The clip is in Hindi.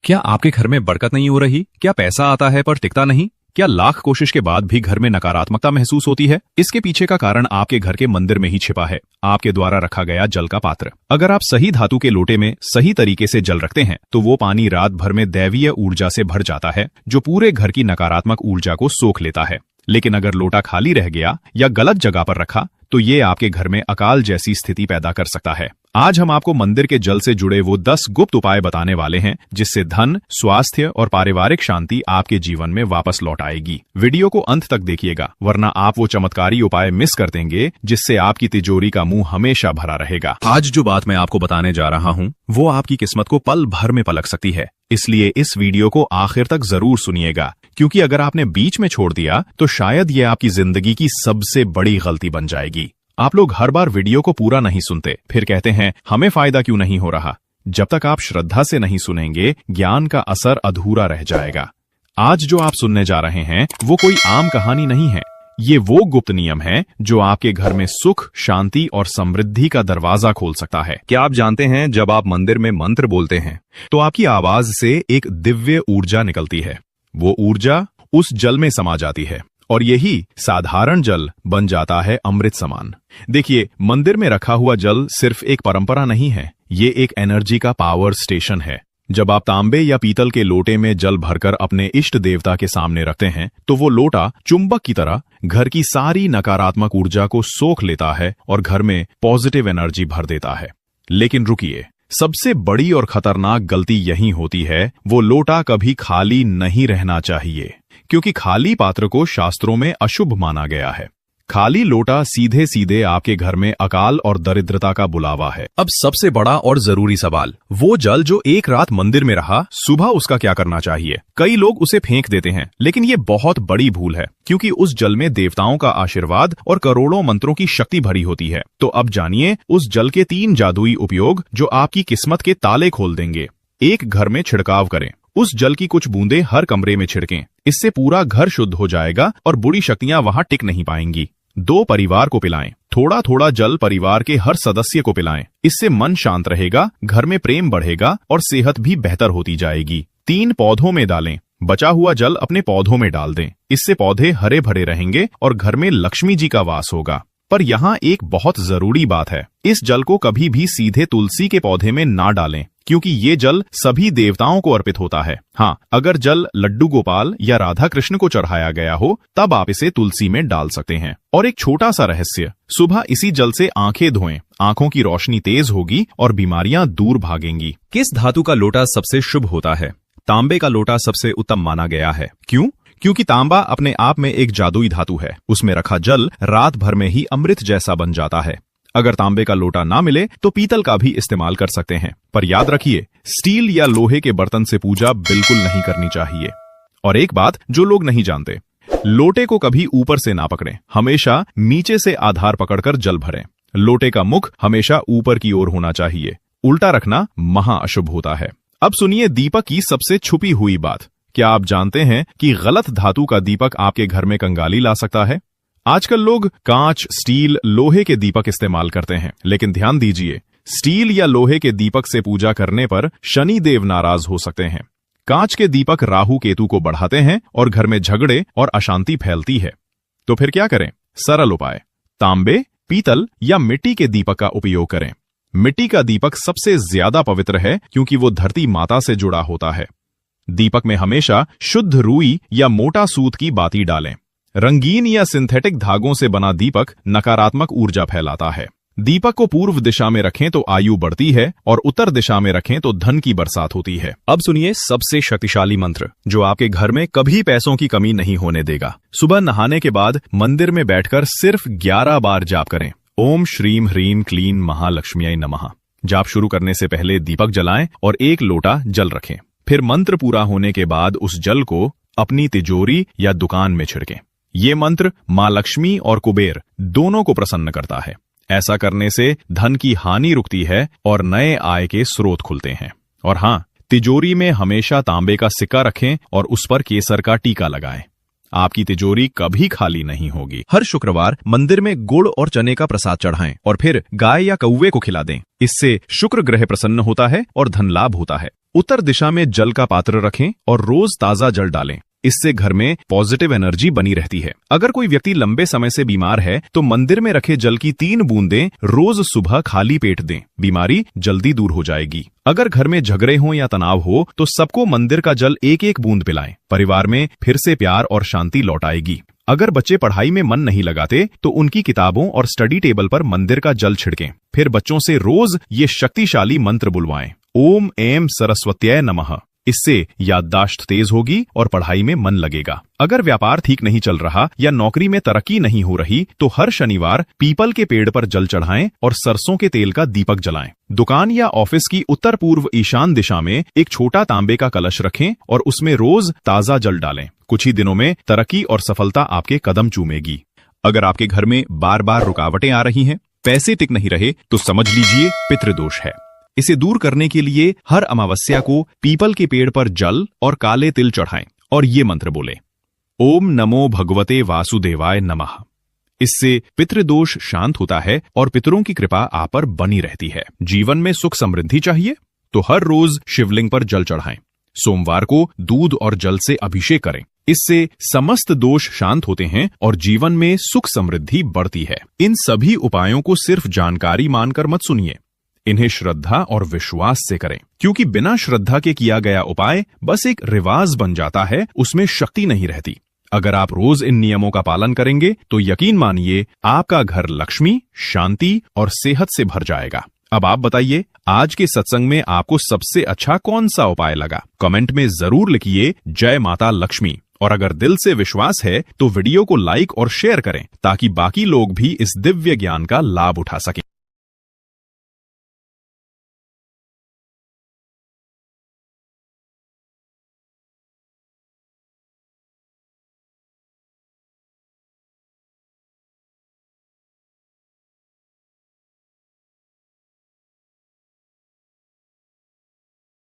क्या आपके घर में बरकत नहीं हो रही? क्या पैसा आता है पर टिकता नहीं? क्या लाख कोशिश के बाद भी घर में नकारात्मकता महसूस होती है? इसके पीछे का कारण आपके घर के मंदिर में ही छिपा है, आपके द्वारा रखा गया जल का पात्र। अगर आप सही धातु के लोटे में सही तरीके से जल रखते हैं तो वो पानी रात भर में दैवीय ऊर्जा से भर जाता है, जो पूरे घर की नकारात्मक ऊर्जा को सोख लेता है। लेकिन अगर लोटा खाली रह गया या गलत जगह पर रखा तो ये आपके घर में अकाल जैसी स्थिति पैदा कर सकता है। आज हम आपको मंदिर के जल से जुड़े वो 10 गुप्त उपाय बताने वाले हैं, जिससे धन, स्वास्थ्य और पारिवारिक शांति आपके जीवन में वापस लौट आएगी। वीडियो को अंत तक देखिएगा, वरना आप वो चमत्कारी उपाय मिस कर देंगे जिससे आपकी तिजोरी का मुंह हमेशा भरा रहेगा। आज जो बात मैं आपको बताने जा रहा हूँ वो आपकी किस्मत को पल भर में पलट सकती है, इसलिए इस वीडियो को आखिर तक जरूर सुनिएगा, क्योंकि अगर आपने बीच में छोड़ दिया तो शायद ये आपकी जिंदगी की सबसे बड़ी गलती बन जाएगी। आप लोग हर बार वीडियो को पूरा नहीं सुनते, फिर कहते हैं हमें फायदा क्यों नहीं हो रहा। जब तक आप श्रद्धा से नहीं सुनेंगे, ज्ञान का असर अधूरा रह जाएगा। आज जो आप सुनने जा रहे हैं वो कोई आम कहानी नहीं है, ये वो गुप्त नियम है जो आपके घर में सुख, शांति और समृद्धि का दरवाजा खोल सकता है। क्या आप जानते हैं, जब आप मंदिर में मंत्र बोलते हैं तो आपकी आवाज से एक दिव्य ऊर्जा निकलती है। वो ऊर्जा उस जल में समा जाती है और यही साधारण जल बन जाता है अमृत समान। देखिए, मंदिर में रखा हुआ जल सिर्फ एक परंपरा नहीं है, ये एक एनर्जी का पावर स्टेशन है। जब आप तांबे या पीतल के लोटे में जल भरकर अपने इष्ट देवता के सामने रखते हैं तो वो लोटा चुंबक की तरह घर की सारी नकारात्मक ऊर्जा को सोख लेता है और घर में पॉजिटिव एनर्जी भर देता है। लेकिन रुकिए, सबसे बड़ी और खतरनाक गलती यही होती है, वो लोटा कभी खाली नहीं रहना चाहिए, क्योंकि खाली पात्र को शास्त्रों में अशुभ माना गया है। खाली लोटा सीधे सीधे आपके घर में अकाल और दरिद्रता का बुलावा है। अब सबसे बड़ा और जरूरी सवाल, वो जल जो एक रात मंदिर में रहा, सुबह उसका क्या करना चाहिए? कई लोग उसे फेंक देते हैं, लेकिन ये बहुत बड़ी भूल है, क्योंकि उस जल में देवताओं का आशीर्वाद और करोड़ों मंत्रों की शक्ति भरी होती है। तो अब जानिए उस जल के 3 जादुई उपयोग जो आपकी किस्मत के ताले खोल देंगे। एक, घर में छिड़काव करें। उस जल की कुछ बूंदें हर कमरे में छिड़कें, इससे पूरा घर शुद्ध हो जाएगा और बुरी शक्तियां वहां टिक नहीं पाएंगी। 2, परिवार को पिलाएं। थोड़ा थोड़ा जल परिवार के हर सदस्य को पिलाएं, इससे मन शांत रहेगा, घर में प्रेम बढ़ेगा और सेहत भी बेहतर होती जाएगी। 3, पौधों में डालें। बचा हुआ जल अपने पौधों में डाल दें, इससे पौधे हरे भरे रहेंगे और घर में लक्ष्मी जी का वास होगा। पर यहाँ एक बहुत जरूरी बात है, इस जल को कभी भी सीधे तुलसी के पौधे में ना डालें, क्योंकि ये जल सभी देवताओं को अर्पित होता है। हाँ, अगर जल लड्डू गोपाल या राधा कृष्ण को चढ़ाया गया हो तब आप इसे तुलसी में डाल सकते हैं। और एक छोटा सा रहस्य, सुबह इसी जल से आंखें धोएं, आंखों की रोशनी तेज होगी और बीमारियां दूर भागेंगी। किस धातु का लोटा सबसे शुभ होता है? तांबे का लोटा सबसे उत्तम माना गया है। क्यों? क्योंकि तांबा अपने आप में एक जादुई धातु है, उसमें रखा जल रात भर में ही अमृत जैसा बन जाता है। अगर तांबे का लोटा ना मिले तो पीतल का भी इस्तेमाल कर सकते हैं, पर याद रखिए, स्टील या लोहे के बर्तन से पूजा बिल्कुल नहीं करनी चाहिए। और एक बात जो लोग नहीं जानते, लोटे को कभी ऊपर से ना पकड़ें, हमेशा नीचे से आधार पकड़कर जल भरें। लोटे का मुख हमेशा ऊपर की ओर होना चाहिए, उल्टा रखना महाअशुभ होता है। अब सुनिए दीपक की सबसे छुपी हुई बात। क्या आप जानते हैं कि गलत धातु का दीपक आपके घर में कंगाली ला सकता है? आजकल लोग कांच, स्टील, लोहे के दीपक इस्तेमाल करते हैं, लेकिन ध्यान दीजिए, स्टील या लोहे के दीपक से पूजा करने पर शनि देव नाराज हो सकते हैं। कांच के दीपक राहु केतु को बढ़ाते हैं और घर में झगड़े और अशांति फैलती है। तो फिर क्या करें? सरल उपाय, तांबे, पीतल या मिट्टी के दीपक का उपयोग करें। मिट्टी का दीपक सबसे ज्यादा पवित्र है, क्योंकि वो धरती माता से जुड़ा होता है। दीपक में हमेशा शुद्ध रुई या मोटा सूत की बाती डालें। रंगीन या सिंथेटिक धागों से बना दीपक नकारात्मक ऊर्जा फैलाता है। दीपक को पूर्व दिशा में रखें तो आयु बढ़ती है और उत्तर दिशा में रखें तो धन की बरसात होती है। अब सुनिए सबसे शक्तिशाली मंत्र जो आपके घर में कभी पैसों की कमी नहीं होने देगा। सुबह नहाने के बाद मंदिर में बैठकर सिर्फ 11 बार जाप करें। ओम श्रीम ह्रीम क्लीन महालक्ष्म्यै नमः। जाप शुरू करने से पहले दीपक जलाएं और 1 लोटा जल रखें। फिर मंत्र पूरा होने के बाद उस जल को अपनी तिजोरी या दुकान में छिड़कें। ये मंत्र मां लक्ष्मी और कुबेर दोनों को प्रसन्न करता है। ऐसा करने से धन की हानि रुकती है और नए आय के स्रोत खुलते हैं। और हाँ, तिजोरी में हमेशा तांबे का सिक्का रखें और उस पर केसर का टीका लगाएं। आपकी तिजोरी कभी खाली नहीं होगी। हर शुक्रवार मंदिर में गुड़ और चने का प्रसाद चढ़ाएं और फिर गाय या कौवे को खिला दें। इससे शुक्र ग्रह प्रसन्न होता है और धन लाभ होता है। उत्तर दिशा में जल का पात्र रखें और रोज ताजा जल डालें। इससे घर में पॉजिटिव एनर्जी बनी रहती है। अगर कोई व्यक्ति लंबे समय से बीमार है तो मंदिर में रखे जल की 3 बूंदें रोज सुबह खाली पेट दें। बीमारी जल्दी दूर हो जाएगी। अगर घर में झगड़े हो या तनाव हो तो सबको मंदिर का जल 1-1 बूंद पिलाएं। परिवार में फिर से प्यार और शांति लौट आएगी। अगर बच्चे पढ़ाई में मन नहीं लगाते तो उनकी किताबों और स्टडी टेबल पर मंदिर का जल छिड़कें। फिर बच्चों से रोज ये शक्तिशाली मंत्र बुलवाएं, ओम ऐं सरस्वत्यै नमः। इससे याददाश्त तेज होगी और पढ़ाई में मन लगेगा। अगर व्यापार ठीक नहीं चल रहा या नौकरी में तरक्की नहीं हो रही तो हर शनिवार पीपल के पेड़ पर जल चढ़ाएं और सरसों के तेल का दीपक जलाएं। दुकान या ऑफिस की उत्तर पूर्व ईशान दिशा में एक छोटा तांबे का कलश रखें और उसमें रोज ताजा जल डालें। कुछ ही दिनों में तरक्की और सफलता आपके कदम चूमेगी। अगर आपके घर में बार बार रुकावटें आ रही हैं, पैसे टिक नहीं रहे, तो समझ लीजिए पितृदोष है। इसे दूर करने के लिए हर अमावस्या को पीपल के पेड़ पर जल और काले तिल चढ़ाएं और ये मंत्र बोलें, ओम नमो भगवते वासुदेवाय नमः। इससे पितृदोष शांत होता है और पितरों की कृपा आप पर बनी रहती है। जीवन में सुख समृद्धि चाहिए तो हर रोज शिवलिंग पर जल चढ़ाएं। सोमवार को दूध और जल से अभिषेक करें। इससे समस्त दोष शांत होते हैं और जीवन में सुख समृद्धि बढ़ती है। इन सभी उपायों को सिर्फ जानकारी मानकर मत सुनिए, इन्हें श्रद्धा और विश्वास से करें, क्योंकि बिना श्रद्धा के किया गया उपाय बस एक रिवाज बन जाता है, उसमें शक्ति नहीं रहती। अगर आप रोज इन नियमों का पालन करेंगे तो यकीन मानिए आपका घर लक्ष्मी, शांति और सेहत से भर जाएगा। अब आप बताइए, आज के सत्संग में आपको सबसे अच्छा कौन सा उपाय लगा? कमेंट में जरूर लिखिए जय माता लक्ष्मी। और अगर दिल से विश्वास है तो वीडियो को लाइक और शेयर करें ताकि बाकी लोग भी इस दिव्य ज्ञान का लाभ उठा सकें।